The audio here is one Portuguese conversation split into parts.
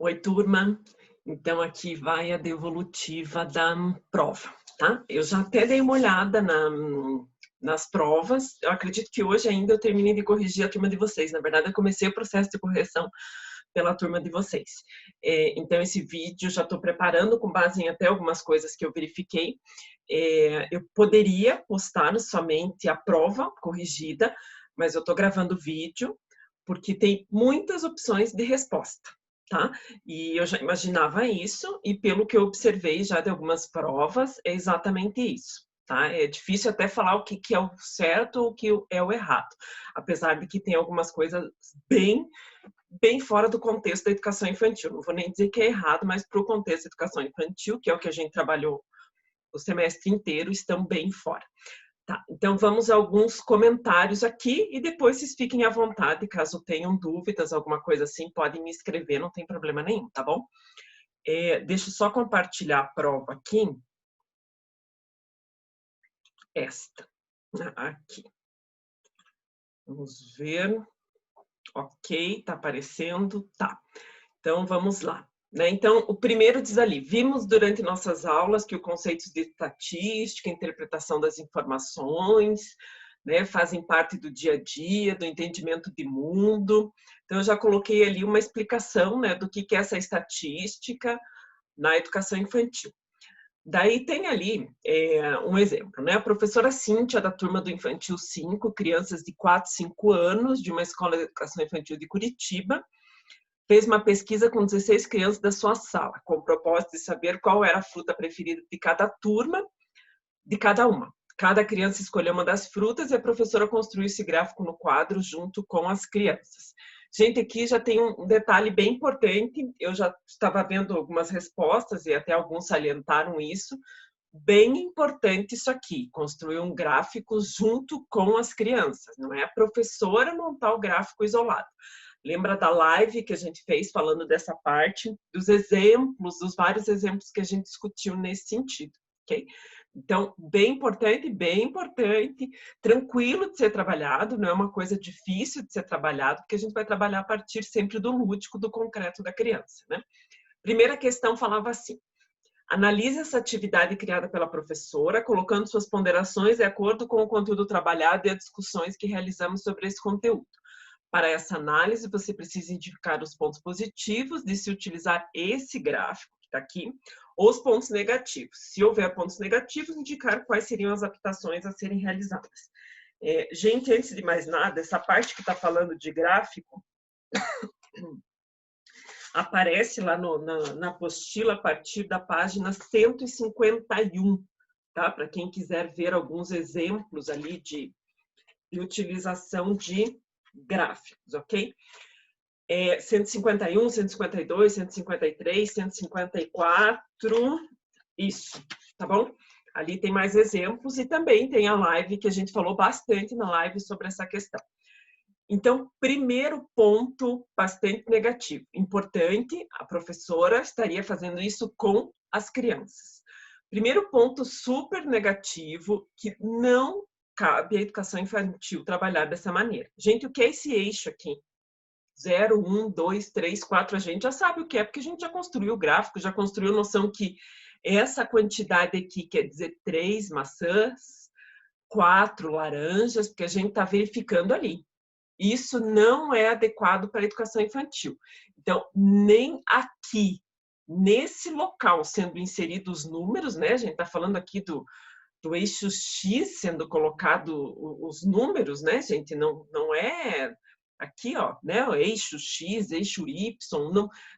Oi, turma. Então, aqui vai a devolutiva da prova, tá? Eu já até dei uma olhada nas provas. Eu acredito que hoje ainda eu terminei de corrigir a turma de vocês. Na verdade, eu comecei o processo de correção pela turma de vocês. Então, esse vídeo já estou preparando com base em até algumas coisas que eu verifiquei. Eu poderia postar somente a prova corrigida, mas eu estou gravando vídeo porque tem muitas opções de resposta, tá? E eu já imaginava isso, e pelo que eu observei já de algumas provas, é exatamente isso, tá? É difícil até falar o que é o certo ou o que é o errado, apesar de que tem algumas coisas bem fora do contexto da educação infantil. Não vou nem dizer que é errado, mas para o contexto da educação infantil, que é o que a gente trabalhou o semestre inteiro, estão bem fora. Tá, então vamos a alguns comentários aqui e depois vocês fiquem à vontade, caso tenham dúvidas, alguma coisa assim, podem me escrever, não tem problema nenhum, tá bom? Deixa eu só compartilhar a prova aqui. Esta, aqui. Vamos ver. Ok, tá aparecendo, tá. Então vamos lá. Então, o primeiro diz ali, vimos durante nossas aulas que os conceitos de estatística, interpretação das informações, fazem parte do dia a dia, do entendimento de mundo. Então, eu já coloquei ali uma explicação do que é essa estatística na educação infantil. Daí tem ali um exemplo, A professora Cíntia, da turma do Infantil 5, crianças de 4, 5 anos, de uma escola de educação infantil de Curitiba, fez uma pesquisa com 16 crianças da sua sala, com o propósito de saber qual era a fruta preferida de cada turma, de cada uma. Cada criança escolheu uma das frutas e a professora construiu esse gráfico no quadro junto com as crianças. Gente, aqui já tem um detalhe bem importante, eu já estava vendo algumas respostas e até alguns salientaram isso. Bem importante isso aqui, construir um gráfico junto com as crianças, não é a professora montar o gráfico isolado. Lembra da live que a gente fez falando dessa parte, dos exemplos, dos vários exemplos que a gente discutiu nesse sentido, ok? Então, bem importante, tranquilo de ser trabalhado, não é uma coisa difícil de ser trabalhado, porque a gente vai trabalhar a partir sempre do lúdico, do concreto da criança, Primeira questão falava assim: analise essa atividade criada pela professora, colocando suas ponderações de acordo com o conteúdo trabalhado e as discussões que realizamos sobre esse conteúdo. Para essa análise, você precisa identificar os pontos positivos de se utilizar esse gráfico, que está aqui, ou os pontos negativos. Se houver pontos negativos, indicar quais seriam as adaptações a serem realizadas. Gente, antes de mais nada, essa parte que está falando de gráfico aparece lá na apostila a partir da página 151, tá? Para quem quiser ver alguns exemplos ali de utilização de gráficos, ok? 151, 152, 153, 154, isso, tá bom? Ali tem mais exemplos e também tem a live que a gente falou bastante na live sobre essa questão. Então, primeiro ponto bastante negativo. Importante, a professora estaria fazendo isso com as crianças. Primeiro ponto super negativo, que não cabe à educação infantil trabalhar dessa maneira. Gente, o que é esse eixo aqui? 0, 1, 2, 3, 4, a gente já sabe o que é, porque a gente já construiu o gráfico, já construiu a noção que essa quantidade aqui quer dizer 3 maçãs, 4 laranjas, porque a gente está verificando ali. Isso não é adequado para a educação infantil. Então, nem aqui, nesse local, sendo inseridos os números, A gente está falando aqui do eixo X sendo colocado os números, gente? Não é aqui, ó, o eixo X, eixo Y,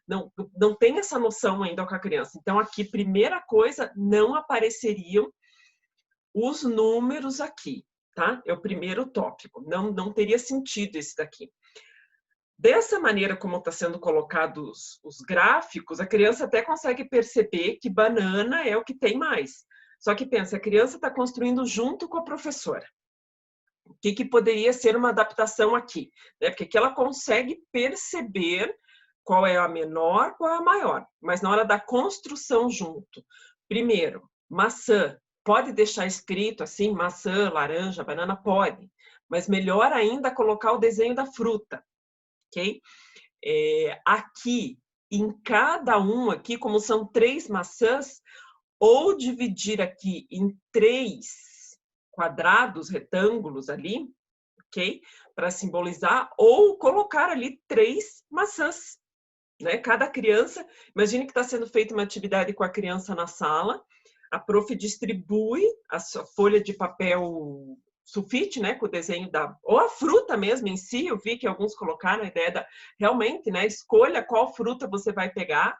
não tem essa noção ainda com a criança. Então, aqui, primeira coisa, não apareceriam os números aqui, tá? É o primeiro tópico, não teria sentido esse daqui. Dessa maneira como está sendo colocados os gráficos, a criança até consegue perceber que banana é o que tem mais. Só que pensa, a criança está construindo junto com a professora. O que poderia ser uma adaptação aqui? Porque aqui ela consegue perceber qual é a menor, qual é a maior. Mas na hora da construção junto, primeiro, maçã, pode deixar escrito assim, maçã, laranja, banana, pode. Mas melhor ainda colocar o desenho da fruta, ok? Aqui, em cada um aqui, como são 3 maçãs, ou dividir aqui em 3 quadrados, retângulos ali, ok? Para simbolizar, ou colocar ali 3 maçãs, né? Cada criança, imagine que está sendo feita uma atividade com a criança na sala, a prof distribui a sua folha de papel sulfite, né, com o desenho ou a fruta mesmo em si, eu vi que alguns colocaram a ideia realmente, né, escolha qual fruta você vai pegar,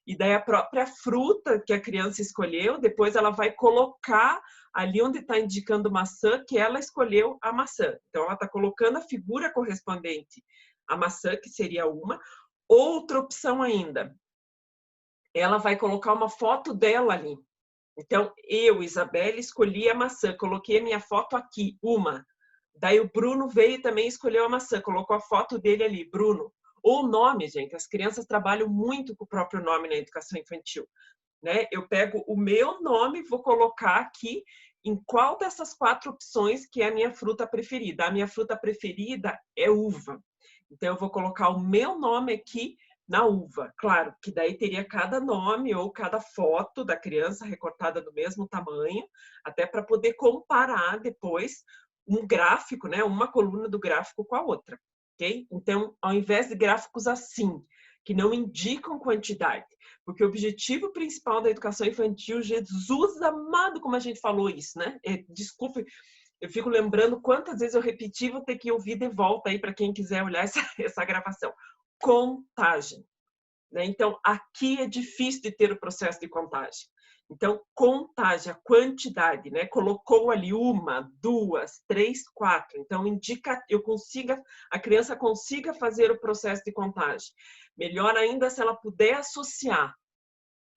e daí a própria fruta que a criança escolheu, depois ela vai colocar ali onde está indicando maçã, que ela escolheu a maçã. Então, ela está colocando a figura correspondente à maçã, que seria uma. Outra opção ainda, ela vai colocar uma foto dela ali. Então, eu, Isabelle, escolhi a maçã, coloquei a minha foto aqui, uma. Daí o Bruno veio e também escolheu a maçã, colocou a foto dele ali, Bruno. Ou o nome, gente, as crianças trabalham muito com o próprio nome na educação infantil, né? Eu pego o meu nome, vou colocar aqui em qual dessas 4 opções que é a minha fruta preferida. A minha fruta preferida é uva. Então, eu vou colocar o meu nome aqui na uva. Claro, que daí teria cada nome ou cada foto da criança recortada do mesmo tamanho, até para poder comparar depois um gráfico, né? Uma coluna do gráfico com a outra, ok? Então, ao invés de gráficos assim, que não indicam quantidade, porque o objetivo principal da educação infantil, Jesus amado, como a gente falou isso, né? Desculpe, eu fico lembrando quantas vezes eu repeti, vou ter que ouvir de volta aí para quem quiser olhar essa gravação. Contagem, né? Então, aqui é difícil de ter o processo de contagem. Então, contagem, a quantidade, né? Colocou ali 1, 2, 3, 4. Então, indica, a criança consiga fazer o processo de contagem. Melhor ainda se ela puder associar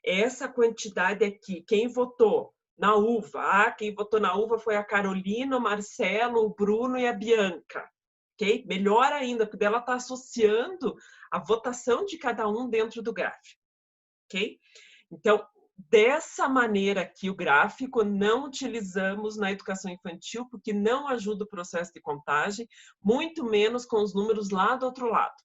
essa quantidade aqui. Quem votou na uva? Quem votou na uva foi a Carolina, o Marcelo, o Bruno e a Bianca. Okay? Melhor ainda, porque ela está associando a votação de cada um dentro do gráfico. Ok? Então, dessa maneira aqui, o gráfico não utilizamos na educação infantil, porque não ajuda o processo de contagem, muito menos com os números lá do outro lado.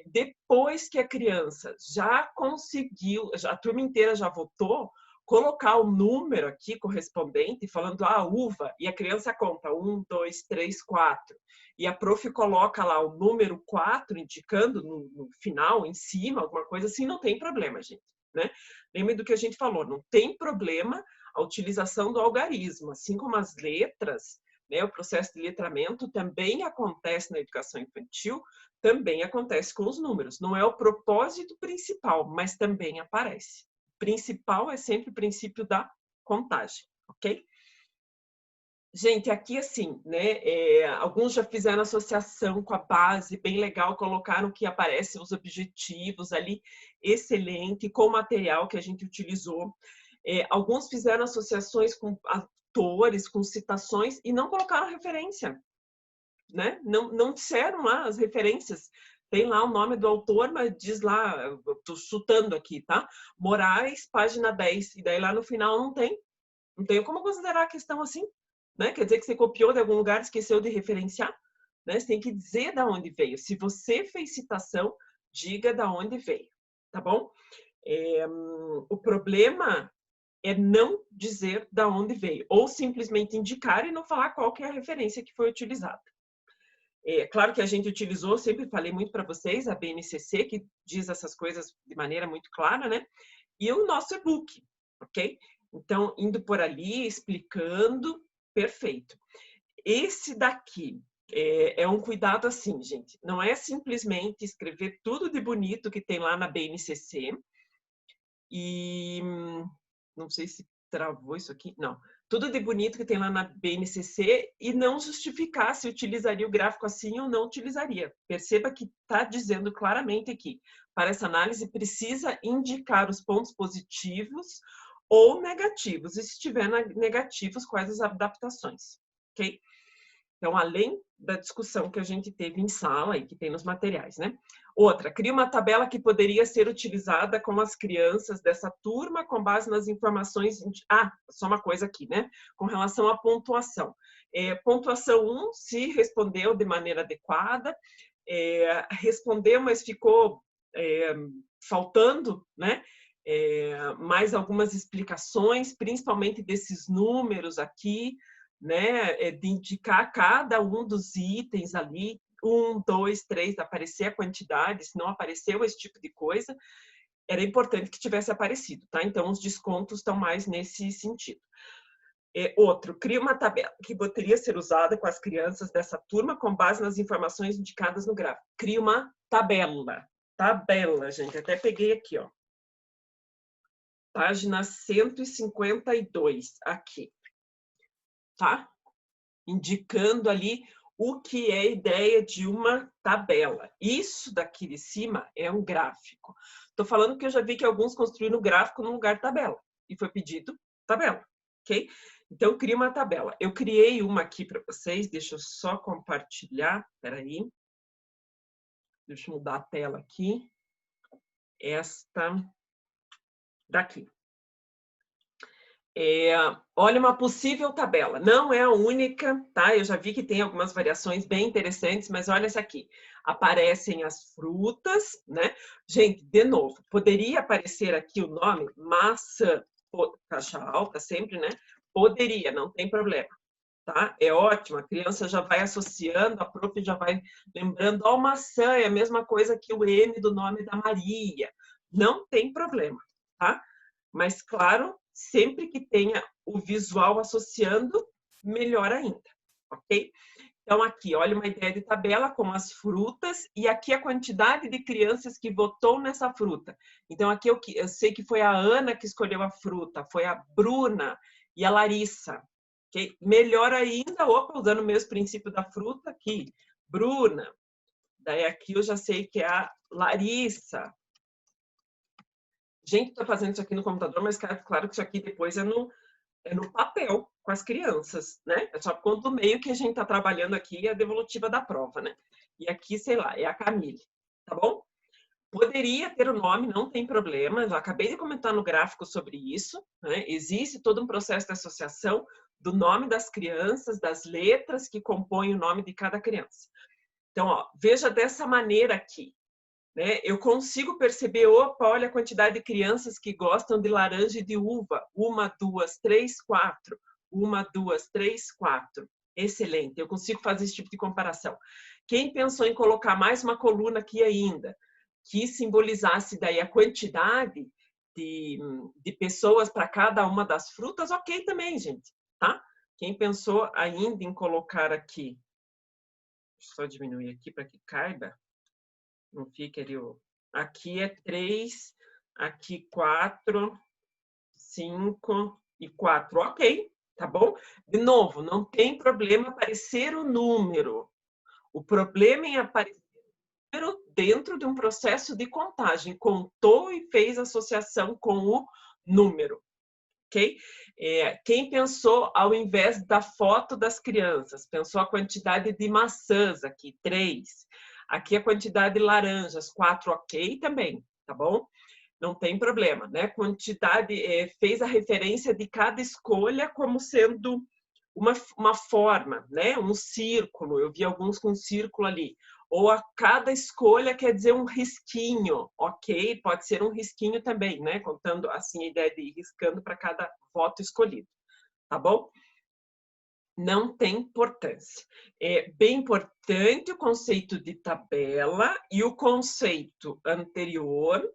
Depois que a criança já conseguiu, a turma inteira já votou, colocar o número aqui correspondente, falando a uva, e a criança conta 1, 2, 3, 4. E a prof coloca lá o número 4, indicando no final, em cima, alguma coisa assim, não tem problema, gente. Né? Lembre do que a gente falou, não tem problema a utilização do algarismo, assim como as letras, né, o processo de letramento também acontece na educação infantil, também acontece com os números. Não é o propósito principal, mas também aparece. O principal é sempre o princípio da contagem, ok? Gente, aqui assim, né, alguns já fizeram associação com a base, bem legal, colocaram que aparecem os objetivos ali, excelente, com o material que a gente utilizou. Alguns fizeram associações com autores, com citações, e não colocaram referência, né? Não disseram lá as referências. Tem lá o nome do autor, mas diz lá, estou chutando aqui, tá? Moraes, página 10, e daí lá no final não tem. Não tem como considerar a questão assim. Né? Quer dizer que você copiou de algum lugar e esqueceu de referenciar? Né? Você tem que dizer de onde veio. Se você fez citação, diga de onde veio, tá bom? O problema é não dizer de onde veio, ou simplesmente indicar e não falar qual que é a referência que foi utilizada. Claro que a gente utilizou, sempre falei muito para vocês, a BNCC, que diz essas coisas de maneira muito clara, né? E o nosso e-book, ok? Então, indo por ali, explicando, perfeito. Esse daqui é um cuidado assim, gente. Não é simplesmente escrever tudo de bonito que tem lá na BNCC. E não sei se travou isso aqui. Não. Tudo de bonito que tem lá na BNCC e não justificar se utilizaria o gráfico assim ou não utilizaria. Perceba que está dizendo claramente aqui. Para essa análise, precisa indicar os pontos positivos ou negativos. E se tiver negativos, quais as adaptações. Ok? Então, além da discussão que a gente teve em sala e que tem nos materiais, né? Outra, cria uma tabela que poderia ser utilizada com as crianças dessa turma com base nas informações... só uma coisa aqui, né? Com relação à pontuação. Pontuação 1, se respondeu de maneira adequada, respondeu, mas ficou faltando, né, mais algumas explicações, principalmente desses números aqui, né, de indicar cada um dos itens ali, 1, 2, 3, aparecer a quantidade, se não apareceu esse tipo de coisa, era importante que tivesse aparecido, tá? Então, os descontos estão mais nesse sentido. Outro, cria uma tabela que poderia ser usada com as crianças dessa turma com base nas informações indicadas no gráfico. Cria uma tabela. Tabela, gente. Até peguei aqui, ó. Página 152, aqui. Tá? Indicando ali o que é a ideia de uma tabela. Isso daqui de cima é um gráfico. Estou falando que eu já vi que alguns construíram gráfico no lugar de tabela. E foi pedido tabela, ok? Então, cria uma tabela. Eu criei uma aqui para vocês. Deixa eu só compartilhar. Espera aí. Deixa eu mudar a tela aqui. Esta daqui. Olha uma possível tabela. Não é a única, tá? Eu já vi que tem algumas variações bem interessantes, mas olha essa aqui. Aparecem as frutas, né? Gente, de novo, poderia aparecer aqui o nome maçã, caixa alta sempre, né? Poderia, não tem problema, tá? É ótimo, a criança já vai associando, a prof já vai lembrando, ó, maçã é a mesma coisa que o M do nome da Maria. Não tem problema, tá? Mas, claro, sempre que tenha o visual associando, melhor ainda, ok? Então, aqui, olha uma ideia de tabela com as frutas e aqui a quantidade de crianças que votou nessa fruta. Então, aqui eu sei que foi a Ana que escolheu a fruta, foi a Bruna e a Larissa. Okay? Melhor ainda, opa, usando o mesmo princípio da fruta, aqui, Bruna. Daí aqui eu já sei que é a Larissa. Gente, está fazendo isso aqui no computador, mas claro que isso aqui depois é no papel, com as crianças, né? É só por conta do meio que a gente está trabalhando aqui, a devolutiva da prova, né? E aqui, sei lá, é a Camille, tá bom? Poderia ter o nome, não tem problema, eu acabei de comentar no gráfico sobre isso, né? Existe todo um processo de associação do nome das crianças, das letras que compõem o nome de cada criança. Então, ó, veja dessa maneira aqui, né? Eu consigo perceber, opa, olha a quantidade de crianças que gostam de laranja e de uva. 1, 2, 3, 4. 1, 2, 3, 4. Excelente, eu consigo fazer esse tipo de comparação. Quem pensou em colocar mais uma coluna aqui ainda, que simbolizasse daí a quantidade de pessoas para cada uma das frutas, ok também, gente, tá? Quem pensou ainda em colocar aqui, deixa eu só diminuir aqui para que caiba, não fica ali, aqui é 3, aqui 4, 5 e 4, ok, tá bom? De novo, não tem problema aparecer o número. O problema em aparecer o número dentro de um processo de contagem. Contou e fez associação com o número, ok? Quem pensou, ao invés da foto das crianças, pensou a quantidade de maçãs aqui, 3. Aqui a quantidade de laranjas, 4, ok também, tá bom? Não tem problema, né? Quantidade, fez a referência de cada escolha como sendo uma forma, né? Um círculo, eu vi alguns com círculo ali. Ou a cada escolha quer dizer um risquinho, ok? Pode ser um risquinho também, né? Contando assim a ideia de ir riscando para cada voto escolhido, tá bom? Não tem importância. É bem importante o conceito de tabela e o conceito anterior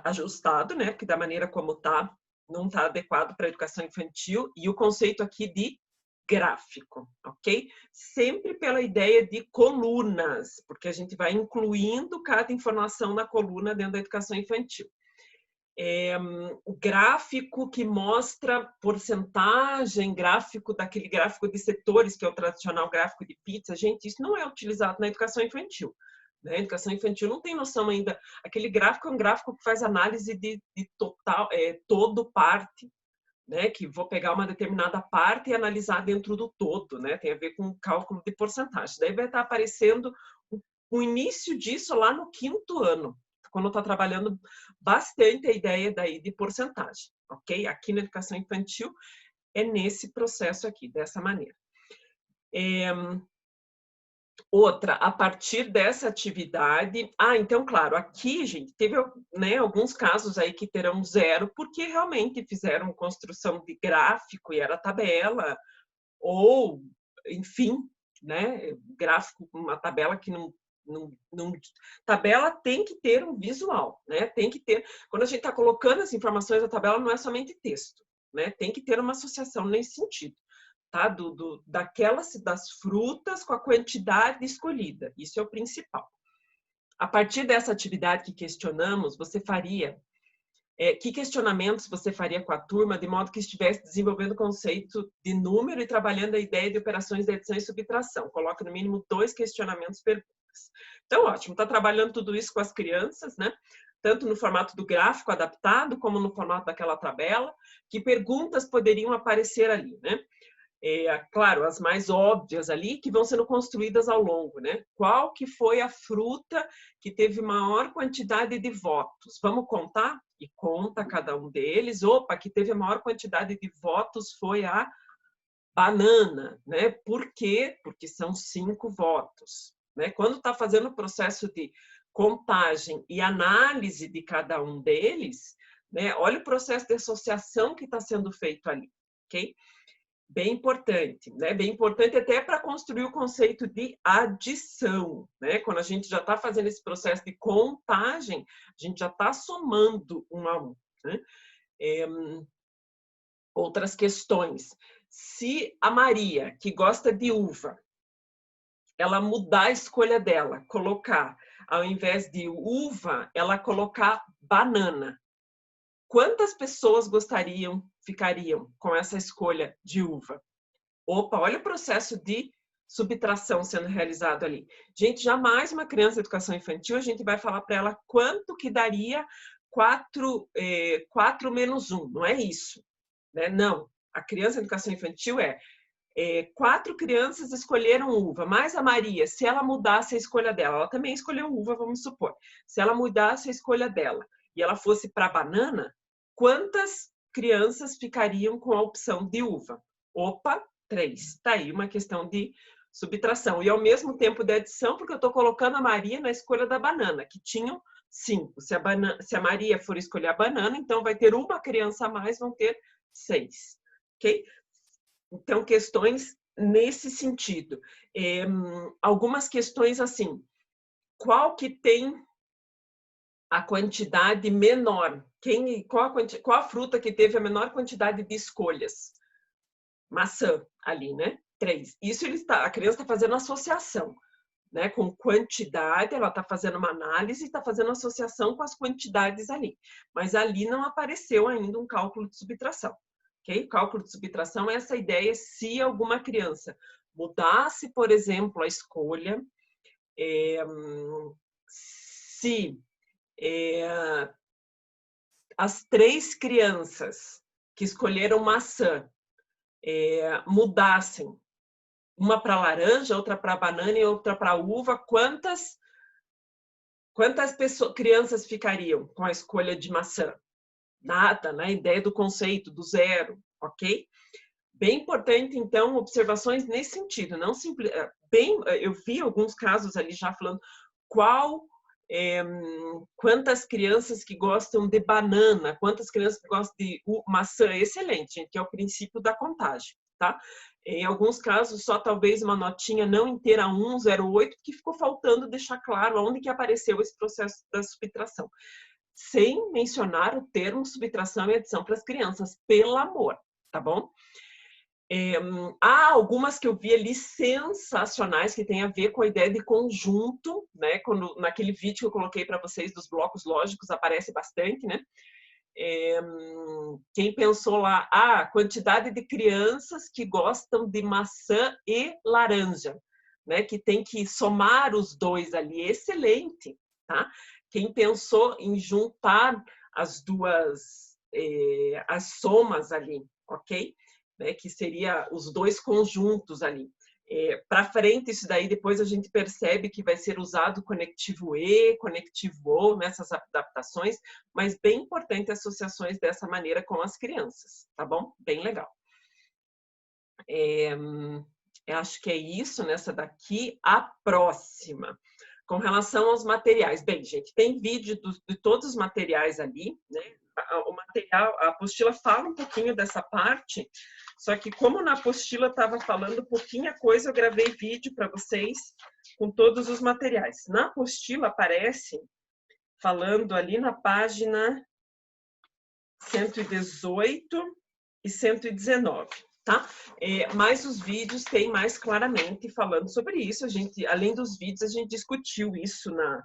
ajustado, né? Que da maneira como está, não está adequado para a educação infantil, e o conceito aqui de gráfico, ok? Sempre pela ideia de colunas, porque a gente vai incluindo cada informação na coluna dentro da educação infantil. O gráfico que mostra porcentagem, daquele gráfico de setores, que é o tradicional gráfico de pizza, gente, isso não é utilizado na educação infantil. Né? A educação infantil não tem noção ainda. Aquele gráfico é um gráfico que faz análise de total, todo parte, né? Que vou pegar uma determinada parte e analisar dentro do todo, né? Tem a ver com cálculo de porcentagem. Daí vai estar aparecendo o início disso lá no 5º ano, quando está trabalhando bastante a ideia daí de porcentagem, ok? Aqui na educação infantil é nesse processo aqui, dessa maneira. Outra, a partir dessa atividade... então, claro, aqui, gente, teve, né, alguns casos aí que terão 0, porque realmente fizeram construção de gráfico e era tabela, ou, enfim, né, gráfico, uma tabela que não... Tabela tem que ter um visual, né? Tem que ter... Quando a gente está colocando as informações da tabela, não é somente texto, né? Tem que ter uma associação nesse sentido. Tá? Das frutas com a quantidade escolhida. Isso é o principal. A partir dessa atividade que questionamos, você faria... que questionamentos você faria com a turma de modo que estivesse desenvolvendo o conceito de número e trabalhando a ideia de operações de adição e subtração? Coloque no mínimo 2 questionamentos perguntas. Então, ótimo. Está trabalhando tudo isso com as crianças, né? Tanto no formato do gráfico adaptado, como no formato daquela tabela. Que perguntas poderiam aparecer ali, né? Claro, as mais óbvias ali, que vão sendo construídas ao longo, né? Qual que foi a fruta que teve maior quantidade de votos? Vamos contar? E conta cada um deles. Opa, que teve a maior quantidade de votos foi a banana, né? Por quê? Porque são 5 votos, né? Quando está fazendo o processo de contagem e análise de cada um deles, né? Olha o processo de associação que está sendo feito ali, ok? Bem importante, né? Bem importante até para construir o conceito de adição, né? Quando a gente já está fazendo esse processo de contagem, a gente já está somando 1 a 1, né? Outras questões. Se a Maria, que gosta de uva, ela mudar a escolha dela, colocar, ao invés de uva, ela colocar banana, quantas pessoas ficariam com essa escolha de uva? Opa, olha o processo de subtração sendo realizado ali. Gente, jamais uma criança de educação infantil, a gente vai falar para ela quanto que daria 4 menos 1, não é isso, né? Não, a criança de educação infantil 4 crianças escolheram uva, mais a Maria, se ela mudasse a escolha dela, ela também escolheu uva, vamos supor, se ela mudasse a escolha dela e ela fosse para banana, quantas crianças ficariam com a opção de uva? Opa, 3. Está aí uma questão de subtração. E ao mesmo tempo de adição, porque eu estou colocando a Maria na escolha da banana, que tinham 5. Se a Maria for escolher a banana, então vai ter uma criança a mais, vão ter 6. Ok? Então, questões nesse sentido. Algumas questões assim, qual que tem a quantidade menor? Qual a fruta que teve a menor quantidade de escolhas? Maçã, ali, né? 3. Isso a criança está fazendo associação, né? Com quantidade, ela está fazendo uma análise e está fazendo associação com as quantidades ali. Mas ali não apareceu ainda um cálculo de subtração. Okay? O cálculo de subtração é essa ideia se alguma criança mudasse, por exemplo, a escolha, se as 3 crianças que escolheram maçã mudassem, uma para laranja, outra para banana e outra para uva, quantas crianças ficariam com a escolha de maçã? Nada, né? Ideia do conceito, do 0, ok? Bem importante, então, observações nesse sentido. Não simples, eu vi alguns casos ali já falando quantas crianças que gostam de banana, quantas crianças que gostam de maçã. Excelente, gente, que é o princípio da contagem, tá? Em alguns casos, só talvez uma notinha não inteira 1, 0, 8, que ficou faltando deixar claro onde que apareceu esse processo da subtração. Sem mencionar o termo subtração e adição para as crianças, pelo amor, tá bom? Há algumas que eu vi ali sensacionais que têm a ver com a ideia de conjunto, né? Naquele vídeo que eu coloquei para vocês dos blocos lógicos aparece bastante, né? Quem pensou lá, quantidade de crianças que gostam de maçã e laranja, né? Que tem que somar os 2 ali, excelente, tá? Quem pensou em juntar as duas, as somas ali, ok? Né, que seria os 2 conjuntos ali. Para frente, isso daí depois a gente percebe que vai ser usado conectivo e, conectivo ou nessas adaptações, mas bem importante associações dessa maneira com as crianças, tá bom? Bem legal. Eu acho que é isso nessa daqui. A próxima, com relação aos materiais. Bem, gente, tem vídeo de todos os materiais ali, né? O material, a apostila fala um pouquinho dessa parte, só que como na apostila estava falando pouquinha coisa, eu gravei vídeo para vocês com todos os materiais. Na apostila aparece falando ali na página 118 e 119, tá? Mas os vídeos têm mais claramente falando sobre isso. A gente, além dos vídeos, a gente discutiu isso na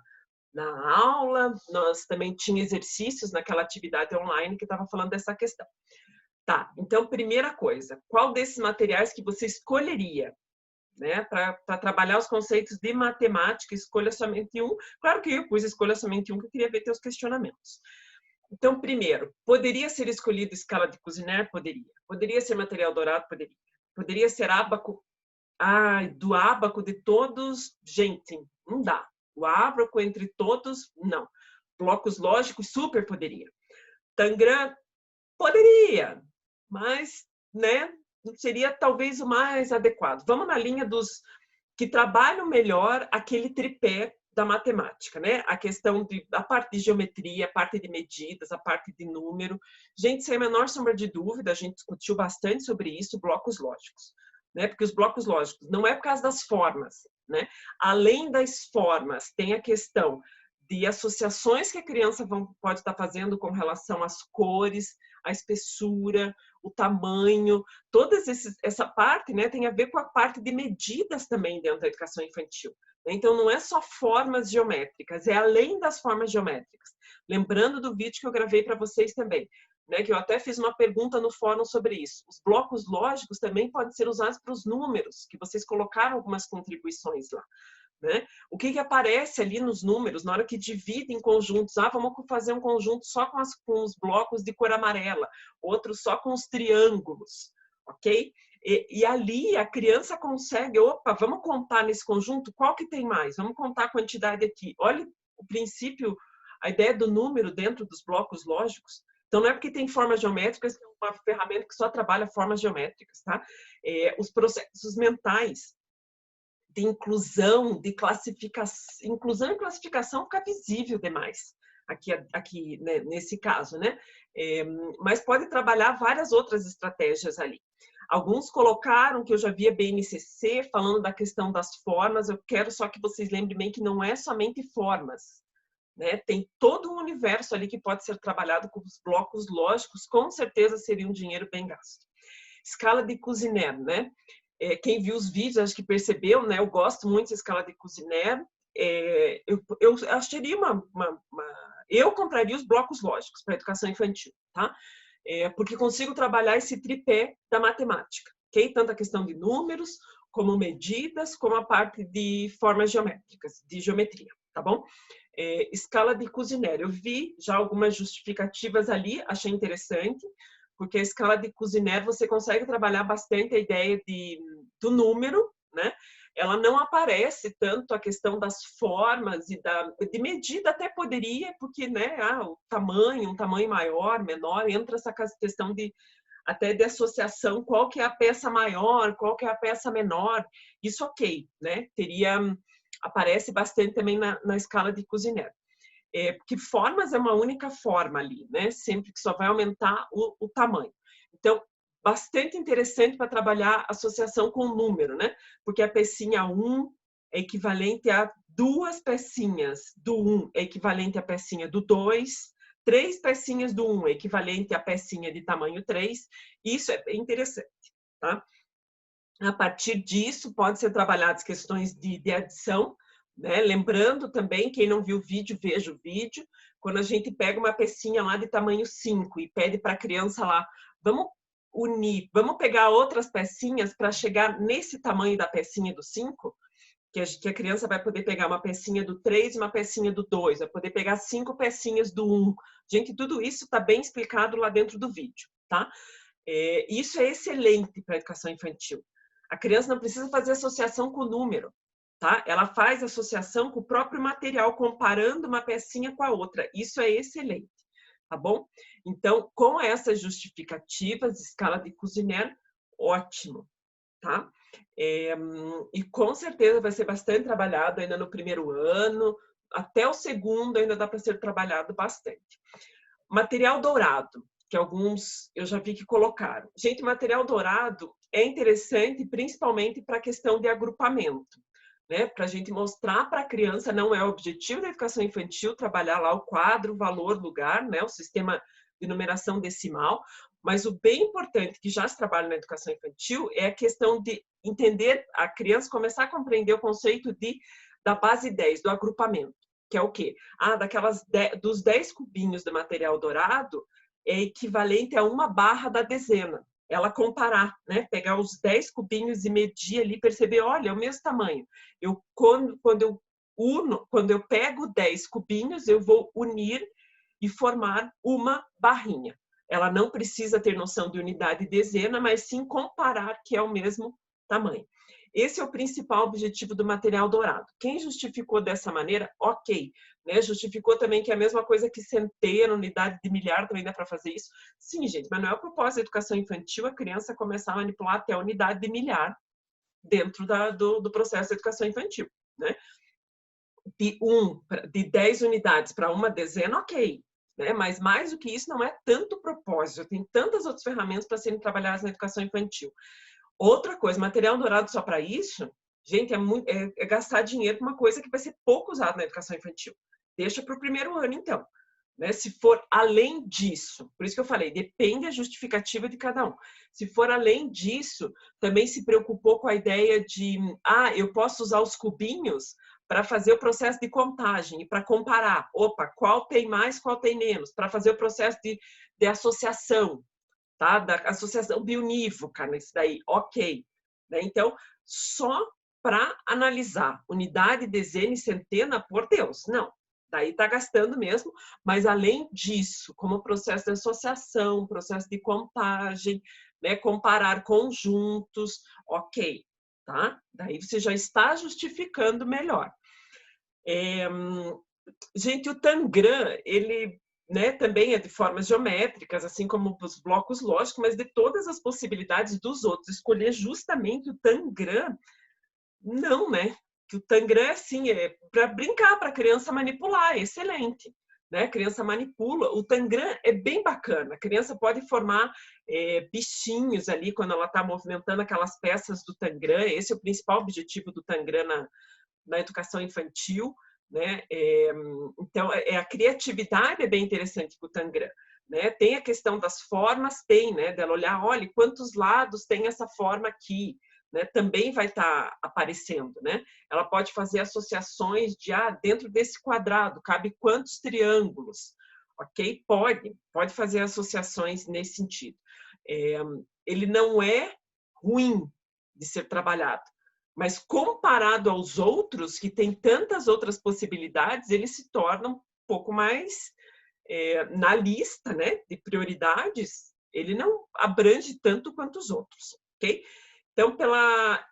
aula, nós também tinha exercícios naquela atividade online que estava falando dessa questão. Tá, então, primeira coisa, qual desses materiais que você escolheria, né, para trabalhar os conceitos de matemática? Escolha somente um. Claro que eu pus escolha somente um, que eu queria ver teus questionamentos. Então, primeiro, poderia ser escolhido escala de Cuisenaire? Poderia. Poderia ser material dourado? Poderia. Poderia ser ábaco? Ai, do ábaco de todos, gente, não dá. O ábaco entre todos, não. Blocos lógicos, super poderia. Tangram, poderia, mas, né, seria talvez o mais adequado. Vamos na linha dos que trabalham melhor aquele tripé da matemática, né? A questão da parte de geometria, a parte de medidas, a parte de número. Gente, sem a menor sombra de dúvida, a gente discutiu bastante sobre isso, blocos lógicos, né? Porque os blocos lógicos não é por causa das formas, né? Além das formas, tem a questão de associações que a criança pode estar fazendo com relação às cores, a espessura, o tamanho, essa parte, né, tem a ver com a parte de medidas também dentro da educação infantil. Então, não é só formas geométricas, é além das formas geométricas. Lembrando do vídeo que eu gravei para vocês também, né, que eu até fiz uma pergunta no fórum sobre isso. Os blocos lógicos também podem ser usados para os números, que vocês colocaram algumas contribuições lá. Né? O que aparece ali nos números, na hora que divide em conjuntos? Ah, vamos fazer um conjunto só com os blocos de cor amarela, outro só com os triângulos, ok? E ali a criança consegue, opa, vamos contar nesse conjunto, qual que tem mais? Vamos contar a quantidade aqui. Olha o princípio, a ideia do número dentro dos blocos lógicos. Então, não é porque tem formas geométricas, que é uma ferramenta que só trabalha formas geométricas, tá? Os processos mentais, de inclusão, de classificação, inclusão e classificação fica visível demais aqui né, nesse caso, né? Mas pode trabalhar várias outras estratégias ali. Alguns colocaram, que eu já via BNCC, falando da questão das formas. Eu quero só que vocês lembrem bem que não é somente formas, né? Tem todo um universo ali que pode ser trabalhado com os blocos lógicos, com certeza seria um dinheiro bem gasto. Escala de Cuisenaire, né? Quem viu os vídeos, acho que percebeu, né? Eu gosto muito da escala de Cuisenaire. Eu acharia eu compraria os blocos lógicos para a educação infantil, tá? Porque consigo trabalhar esse tripé da matemática, ok? Tanto a questão de números, como medidas, como a parte de formas geométricas, de geometria, tá bom? Escala de Cuisenaire. Eu vi já algumas justificativas ali, achei interessante, porque a escala de Cuisenaire você consegue trabalhar bastante a ideia do número, né? Ela não aparece tanto a questão das formas e de medida, até poderia, porque, né, o tamanho, um tamanho maior, menor, entra essa questão até de associação, qual que é a peça maior, qual que é a peça menor, isso ok, né? Aparece bastante também na escala de Cuisenaire. Porque formas é uma única forma ali, né? Sempre que só vai aumentar o tamanho. Então, bastante interessante para trabalhar associação com o número, né? Porque a pecinha 1 é equivalente a 2 pecinhas do 1 é equivalente à pecinha do 2, 3 pecinhas do 1 é equivalente à pecinha de tamanho 3. Isso é bem interessante, tá? A partir disso, pode ser trabalhadas questões de adição, né? Lembrando também, quem não viu o vídeo, veja o vídeo. Quando a gente pega uma pecinha lá de tamanho 5 e pede para a criança lá, vamos unir, vamos pegar outras pecinhas para chegar nesse tamanho da pecinha do 5, que a criança vai poder pegar uma pecinha do 3 e uma pecinha do 2, vai poder pegar 5 pecinhas do 1. Gente, tudo isso está bem explicado lá dentro do vídeo, tá? Isso é excelente para a educação infantil. A criança não precisa fazer associação com o número, tá? Ela faz associação com o próprio material, comparando uma pecinha com a outra. Isso é excelente, tá bom? Então, com essas justificativas, escala de Cuisenaire, ótimo, tá? E com certeza vai ser bastante trabalhado ainda no primeiro ano, até o segundo ainda dá para ser trabalhado bastante. Material dourado, que alguns eu já vi que colocaram. Gente, material dourado é interessante principalmente para a questão de agrupamento, né? Para a gente mostrar para a criança, não é o objetivo da educação infantil trabalhar lá o quadro, valor, lugar, né? O sistema de numeração decimal, mas o bem importante que já se trabalha na educação infantil é a questão de entender, a criança começar a compreender o conceito da base 10, do agrupamento, que é o quê? Dos 10 cubinhos de material dourado, é equivalente a uma barra da dezena. Ela comparar, né? Pegar os 10 cubinhos e medir ali, perceber, olha, é o mesmo tamanho. Quando eu pego 10 cubinhos, eu vou unir e formar uma barrinha. Ela não precisa ter noção de unidade e dezena, mas sim comparar que é o mesmo tamanho. Esse é o principal objetivo do material dourado. Quem justificou dessa maneira, ok. Né? Justificou também que é a mesma coisa que centena, unidade de milhar, também dá para fazer isso. Sim, gente, mas não é o propósito da educação infantil a criança começar a manipular até a unidade de milhar dentro do processo de educação infantil. Né? De 10 unidades para uma dezena, ok. Né? Mas mais do que isso, não é tanto o propósito. Tem tantas outras ferramentas para serem trabalhadas na educação infantil. Outra coisa, material dourado só para isso, gente, é gastar dinheiro com uma coisa que vai ser pouco usada na educação infantil. Deixa para o primeiro ano, então. Né? Se for além disso, por isso que eu falei, depende da justificativa de cada um. Se for além disso, também se preocupou com a ideia de, eu posso usar os cubinhos para fazer o processo de contagem e para comparar, opa, qual tem mais, qual tem menos, para fazer o processo de associação, tá? Da associação bionívoca, nisso daí, ok. Né? Então, só para analisar unidade, dezena e centena, por Deus, não. Daí está gastando mesmo, mas além disso, como processo de associação, processo de contagem, né? Comparar conjuntos, ok. Tá? Daí você já está justificando melhor. Gente, o Tangram, ele, né, também é de formas geométricas, assim como os blocos lógicos, mas de todas as possibilidades dos outros. Escolher justamente o Tangram, não, né? Que o Tangram é assim, é para brincar, para a criança manipular, é excelente. Né? A criança manipula. O Tangram é bem bacana. A criança pode formar bichinhos ali quando ela está movimentando aquelas peças do Tangram. Esse é o principal objetivo do Tangram na educação infantil. Né? Então, a criatividade é bem interessante com o Tangram. Né? Tem a questão das formas, tem, né? Dela olhar, olha, quantos lados tem essa forma aqui. Né? Também vai estar aparecendo. Né? Ela pode fazer associações de, dentro desse quadrado, cabe quantos triângulos? Ok? Pode fazer associações nesse sentido. Ele não é ruim de ser trabalhado, mas comparado aos outros, que tem tantas outras possibilidades, ele se torna um pouco mais, na lista, né, de prioridades, ele não abrange tanto quanto os outros, ok? Então,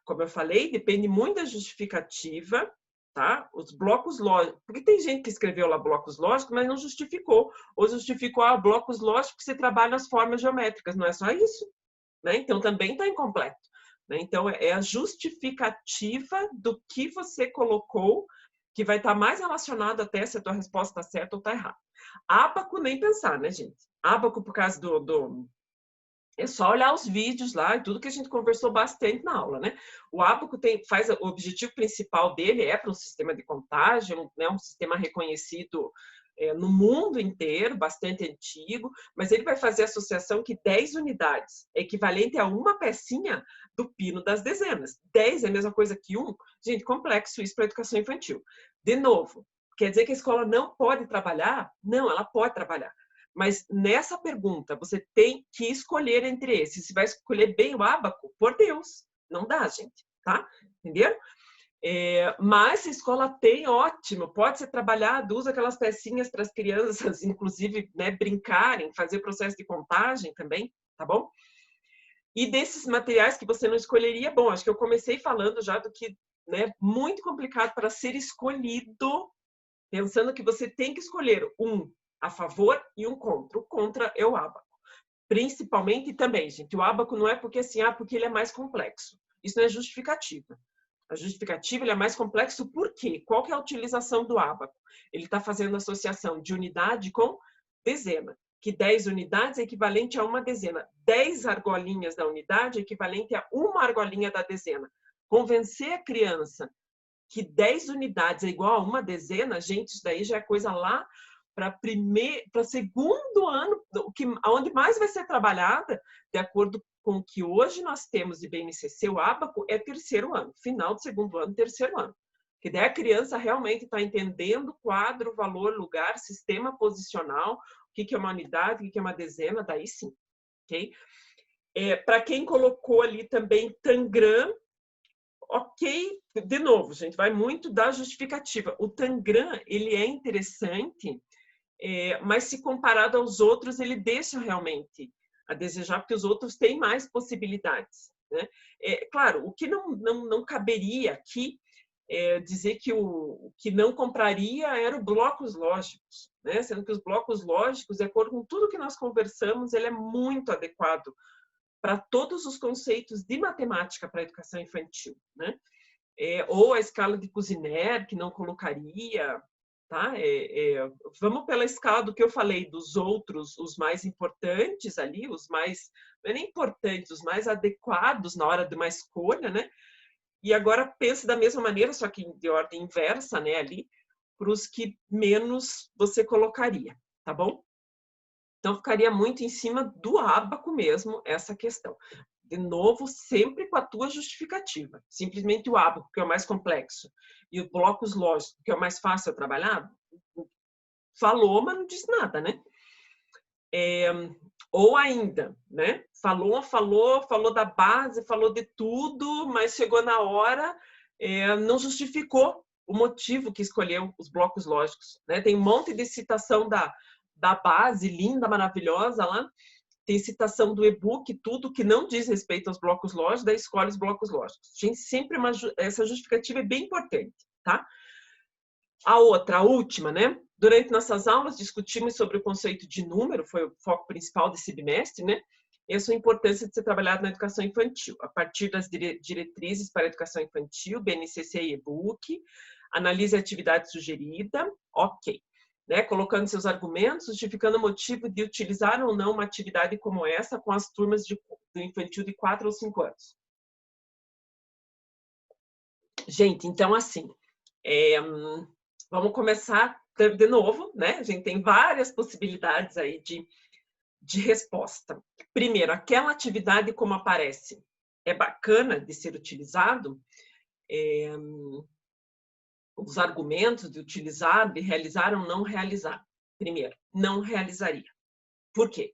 como eu falei, depende muito da justificativa, tá? Os blocos lógicos, porque tem gente que escreveu lá blocos lógicos, mas não justificou, ou justificou, blocos lógicos você trabalha as formas geométricas, não é só isso, né? Então, também está incompleto. Então, é a justificativa do que você colocou que vai estar mais relacionado até se a tua resposta está certa ou está errada. Ábaco, nem pensar, né, gente? Ábaco, por causa é só olhar os vídeos lá e tudo que a gente conversou bastante na aula, né? O ábaco o objetivo principal dele é para um sistema de contagem, né? Um sistema reconhecido no mundo inteiro, bastante antigo, mas ele vai fazer a associação que 10 unidades é equivalente a uma pecinha do pino das dezenas. 10 é a mesma coisa que 1. Gente, complexo isso para a educação infantil. De novo, quer dizer que a escola não pode trabalhar? Não, ela pode trabalhar. Mas nessa pergunta, você tem que escolher entre esses. Se vai escolher bem o ábaco, por Deus, não dá, gente, tá? Entenderam? Mas a escola tem, ótimo, pode ser trabalhado, usa aquelas pecinhas para as crianças, inclusive, né, brincarem, fazer processo de contagem também, tá bom? E desses materiais que você não escolheria, bom, acho que eu comecei falando já do que, né, muito complicado para ser escolhido, pensando que você tem que escolher um a favor e um contra. O contra é o ábaco. Principalmente também, gente, o ábaco não é porque assim, porque ele é mais complexo. Isso não é justificativa. A justificativa ele é mais complexo por quê? Qual que é a utilização do ábaco? Ele está fazendo associação de unidade com dezena, que 10 unidades é equivalente a uma dezena. 10 argolinhas da unidade é equivalente a uma argolinha da dezena. Convencer a criança que 10 unidades é igual a uma dezena, gente, isso daí já é coisa lá para segundo ano, onde mais vai ser trabalhada, de acordo com o que hoje nós temos de BNCC, o ábaco é terceiro ano, final de segundo ano, terceiro ano. Que daí a criança realmente está entendendo quadro, valor, lugar, sistema posicional, o que é uma unidade, o que é uma dezena, daí sim. Okay? Para quem colocou ali também Tangram, ok, de novo, gente, vai muito da justificativa. O Tangram, ele é interessante, mas se comparado aos outros, ele deixa realmente a desejar, porque os outros têm mais possibilidades. Né? Claro, o que não caberia aqui é dizer que o que não compraria eram blocos lógicos, né? Sendo que os blocos lógicos, de acordo com tudo que nós conversamos, ele é muito adequado para todos os conceitos de matemática para a educação infantil. Né? Ou a escala de Cuisinert, que não colocaria. Tá? Vamos pela escala do que eu falei, dos outros, os mais importantes ali, os mais, não é nem importantes, os mais adequados na hora de uma escolha, né? E agora pense da mesma maneira, só que de ordem inversa, né, ali, para os que menos você colocaria, tá bom? Então, ficaria muito em cima do ábaco mesmo essa questão. De novo, sempre com a tua justificativa. Simplesmente o ábaco, que é o mais complexo, e os blocos lógicos, que é o mais fácil a trabalhar, falou, mas não disse nada, né? Ou ainda, né? Falou da base, falou de tudo, mas chegou na hora, não justificou o motivo que escolheu os blocos lógicos. Né? Tem um monte de citação da base, linda, maravilhosa lá, tem citação do e-book, tudo que não diz respeito aos blocos lógicos, daí escolhe os blocos lógicos. Gente, sempre essa justificativa é bem importante, tá? A outra, a última, né? Durante nossas aulas discutimos sobre o conceito de número, foi o foco principal desse bimestre, né? Essa é a importância de ser trabalhado na educação infantil, a partir das diretrizes para a educação infantil, BNCC e e-book, analise a atividade sugerida, ok. Né, colocando seus argumentos, justificando o motivo de utilizar ou não uma atividade como essa com as turmas do infantil de 4 ou 5 anos. Gente, então assim, vamos começar de novo, né? A gente tem várias possibilidades aí de resposta. Primeiro, aquela atividade como aparece é bacana de ser utilizado, os argumentos de utilizar, de realizar ou não realizar. Primeiro, não realizaria. Por quê?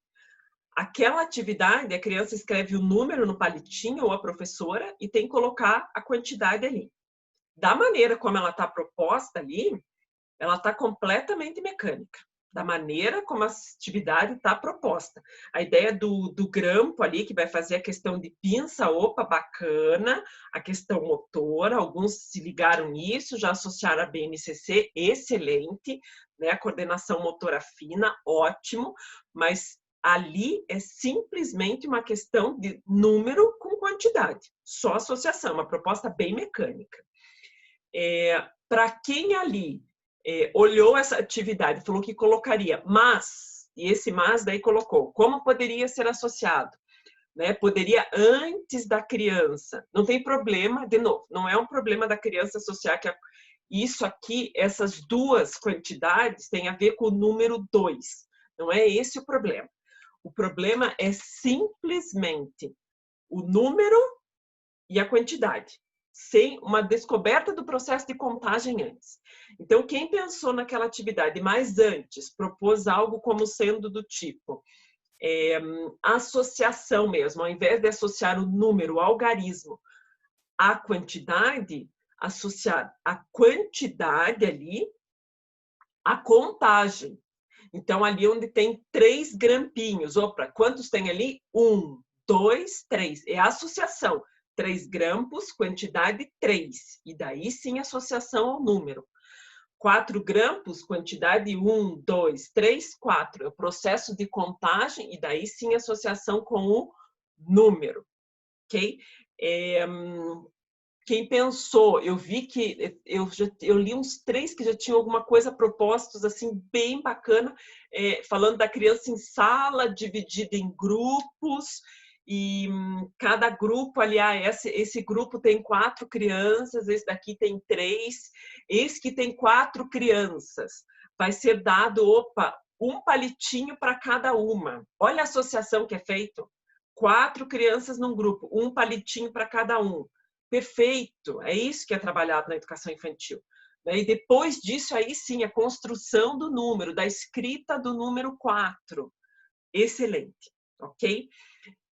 Aquela atividade, a criança escreve o número no palitinho ou a professora e tem que colocar a quantidade ali. Da maneira como ela está proposta ali, ela está completamente mecânica. Da maneira como a atividade está proposta. A ideia do grampo ali, que vai fazer a questão de pinça, opa, bacana, a questão motora, alguns se ligaram nisso, já associaram a BNCC, excelente, né? A coordenação motora fina, ótimo, mas ali é simplesmente uma questão de número com quantidade, só associação, uma proposta bem mecânica. Para quem ali olhou essa atividade e falou que colocaria, mas, e esse mas daí colocou, como poderia ser associado? Né? Poderia antes da criança, não tem problema, de novo, não é um problema da criança associar que isso aqui, essas duas quantidades têm a ver com o número 2, não é esse o problema. O problema é simplesmente o número e a quantidade, sem uma descoberta do processo de contagem antes. Então, quem pensou naquela atividade, mas antes propôs algo como sendo do tipo associação mesmo, ao invés de associar o número, o algarismo, à quantidade, associar a quantidade ali à contagem. Então, ali onde tem 3 grampinhos, opa, quantos tem ali? 1, 2, 3, é a associação. 3 grampos, quantidade 3. E daí sim associação ao número. 4 grampos, quantidade 1, 2, 3, 4. É o processo de contagem e daí sim associação com o número. Ok? Quem pensou, eu vi que eu li uns 3 que já tinham alguma coisa, propósitos assim bem bacana, falando da criança em sala, dividida em grupos, e cada grupo ali, esse grupo tem 4 crianças, esse daqui tem 3, esse que tem 4 crianças. Vai ser dado, um palitinho para cada uma. Olha a associação que é feito. 4 crianças num grupo, um palitinho para cada um. Perfeito, é isso que é trabalhado na educação infantil. E depois disso, aí sim, a construção do número, da escrita do número 4. Excelente, ok?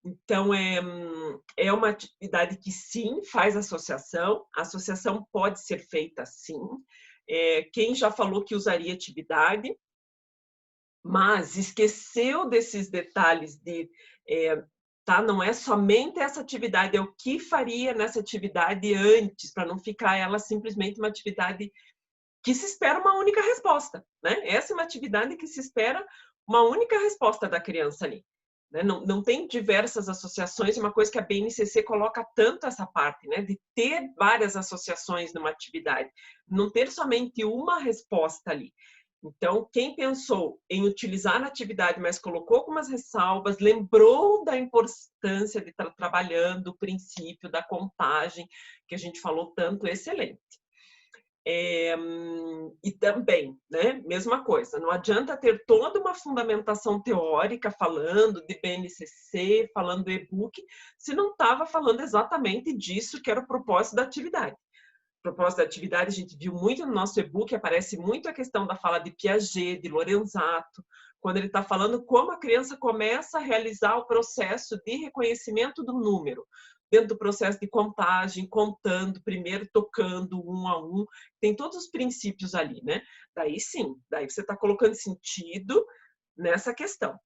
Então, é uma atividade que sim, faz associação. A associação pode ser feita sim. Quem já falou que usaria atividade, mas esqueceu desses detalhes de... não é somente essa atividade, é o que faria nessa atividade antes, para não ficar ela simplesmente uma atividade que se espera uma única resposta, né? Essa é uma atividade que se espera uma única resposta da criança ali. Né? Não tem diversas associações, uma coisa que a BNCC coloca tanto essa parte, né? De ter várias associações numa atividade, não ter somente uma resposta ali. Então, quem pensou em utilizar na atividade, mas colocou algumas ressalvas, lembrou da importância de estar trabalhando o princípio da contagem, que a gente falou tanto, excelente. E também, né, mesma coisa, não adianta ter toda uma fundamentação teórica falando de BNCC, falando do e-book, se não estava falando exatamente disso que era o propósito da atividade. O propósito da atividade, a gente viu muito no nosso e-book, aparece muito a questão da fala de Piaget, de Lorenzato, quando ele está falando como a criança começa a realizar o processo de reconhecimento do número, dentro do processo de contagem, contando, primeiro tocando um a um, tem todos os princípios ali, né? Daí sim, daí você está colocando sentido nessa questão,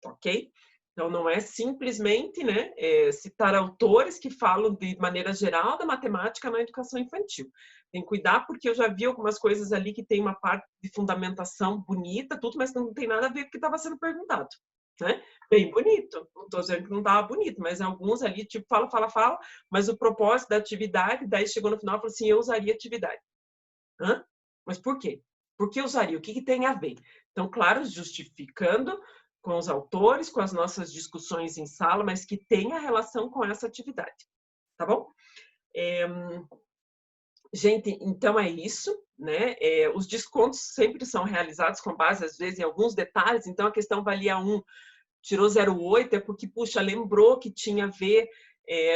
ok? Então, não é simplesmente, né, citar autores que falam de maneira geral da matemática na educação infantil. Tem que cuidar, porque eu já vi algumas coisas ali que tem uma parte de fundamentação bonita, tudo, mas não tem nada a ver com o que estava sendo perguntado. Né? Bem bonito, não estou dizendo que não estava bonito, mas alguns ali, tipo, fala, mas o propósito da atividade, daí chegou no final e falou assim, eu usaria atividade. Hã? Mas por quê? Por que usaria? O que tem a ver? Então, claro, justificando com os autores, com as nossas discussões em sala, mas que tenha relação com essa atividade. Tá bom? Gente, então é isso, né? Os descontos sempre são realizados com base, às vezes, em alguns detalhes, então a questão valia 1, tirou 0,8, é porque, puxa, lembrou que tinha a ver,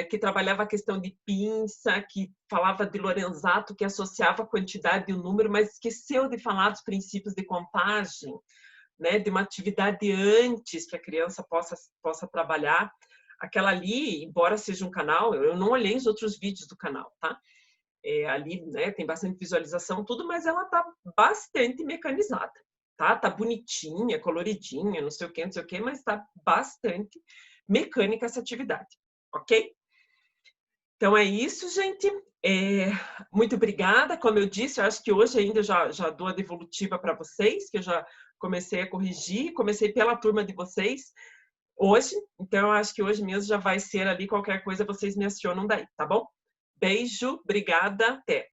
que trabalhava a questão de pinça, que falava de Lorenzato, que associava a quantidade e o número, mas esqueceu de falar dos princípios de contagem, né, de uma atividade antes que a criança possa trabalhar. Aquela ali, embora seja um canal, eu não olhei os outros vídeos do canal, tá? Ali, né, tem bastante visualização, tudo, mas ela tá bastante mecanizada, tá? Tá bonitinha, coloridinha, não sei o que, mas tá bastante mecânica essa atividade, ok? Então é isso, gente. Muito obrigada. Como eu disse, eu acho que hoje ainda já dou a devolutiva para vocês, que eu já comecei a corrigir, comecei pela turma de vocês hoje, então eu acho que hoje mesmo já vai ser ali, qualquer coisa vocês me acionam daí, tá bom? Beijo, obrigada, até!